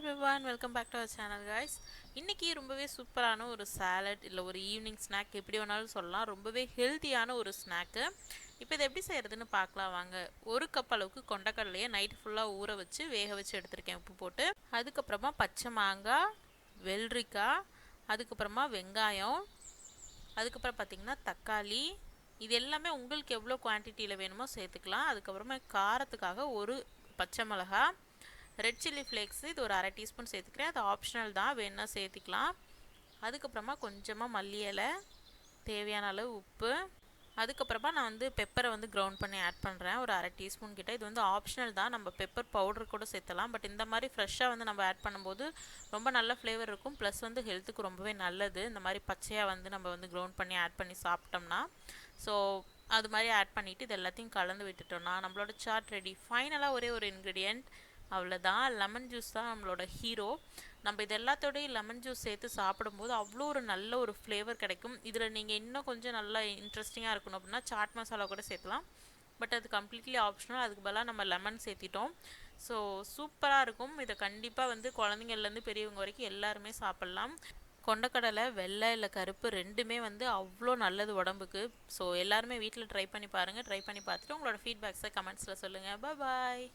everyone, welcome back to our channel guys. இன்னைக்கு ரொம்பவே சூப்பரான ஒரு சாலட் இல்ல ஒரு ஈவினிங் ஸ்நாக் எப்படி வேணாலும் சொல்லலாம். ரொம்பவே ஹெல்தியான ஒரு ஸ்நாக். இப்போ இதை எப்படி செய்யறதுன்னு பார்க்கலாம் வாங்க. ஒரு கப் அளவுக்கு கொண்டக்கடலையை நைட் ஃபுல்லா ஊற வச்சு வேக வச்சு எடுத்துருக்கேன் உப்பு போட்டு. அதுக்கப்புறமா பச்சை மாங்காய், வெள்ளரிக்காய், அதுக்கப்புறமா வெங்காயம், அதுக்கப்புறம் பார்த்தீங்கன்னா தக்காளி, இது எல்லாமே உங்களுக்கு எவ்வளோ குவான்டிட்டியில் வேணுமோ சேர்த்துக்கலாம். அதுக்கப்புறமா காரத்துக்காக ஒரு பச்சை மிளகா, ரெட் சில்லி ஃப்ளேக்ஸு இது ஒரு 1/2 டீஸ்பூன் சேர்த்துக்கிறேன். அது ஆப்ஷனல் தான், வேணுன்னா சேர்த்துக்கலாம். அதுக்கப்புறமா கொஞ்சமாக மல்லி இலை, தேவையான அளவு உப்பு, அதுக்கப்புறமா நான் வந்து பெப்பரை வந்து கிரவுண்ட் பண்ணி ஆட் பண்ணுறேன் ஒரு 1/2 டீஸ்பூன் கிட்ட. இது வந்து ஆப்ஷனல் தான், நம்ம பெப்பர் பவுடர் கூட சேர்த்தலாம். பட் இந்த மாதிரி ஃப்ரெஷ்ஷாக வந்து நம்ம ஆட் பண்ணும்போது ரொம்ப நல்ல ஃப்ளேவர் இருக்கும். ப்ளஸ் வந்து ஹெல்த்துக்கு ரொம்பவே நல்லது இந்த மாதிரி பச்சையாக வந்து நம்ம வந்து கிரவுண்ட் பண்ணி ஆட் பண்ணி சாப்பிட்டோம்னா. ஸோ அது மாதிரி ஆட் பண்ணிவிட்டு இது எல்லாத்தையும் கலந்து விட்டுட்டோம்னா நம்மளோட சாட் ரெடி. ஃபைனலாக ஒரே ஒரு இன்க்ரீடியன்ட், அவ்வளோதான். லெமன் ஜூஸ் தான் நம்மளோட ஹீரோ. நம்ம இது எல்லாத்தோடையும் லெமன் ஜூஸ் சேர்த்து சாப்பிடும்போது அவ்வளோ ஒரு நல்ல ஒரு ஃப்ளேவர் கிடைக்கும். இதில் நீங்கள் இன்னும் கொஞ்சம் நல்லா இன்ட்ரெஸ்டிங்காக இருக்கணும் அப்படின்னா சாட் மசாலா கூட சேர்க்கலாம். பட் அது கம்ப்ளீட்லி ஆப்ஷனல். அதுக்கு பதிலாக நம்ம லெமன் சேர்த்திட்டோம். ஸோ சூப்பராக இருக்கும். இதை கண்டிப்பாக வந்து குழந்தைங்கள்லேருந்து பெரியவங்க வரைக்கும் எல்லாருமே சாப்பிட்லாம். கொண்டக்கடலை வெள்ளை இல்லை கருப்பு ரெண்டுமே வந்து அவ்வளோ நல்லது உடம்புக்கு. ஸோ எல்லாருமே வீட்டில் ட்ரை பண்ணி பாருங்கள். ட்ரை பண்ணி பார்த்துட்டு உங்களோட ஃபீட்பேக்ஸை கமெண்ட்ஸில் சொல்லுங்கள். பாய்.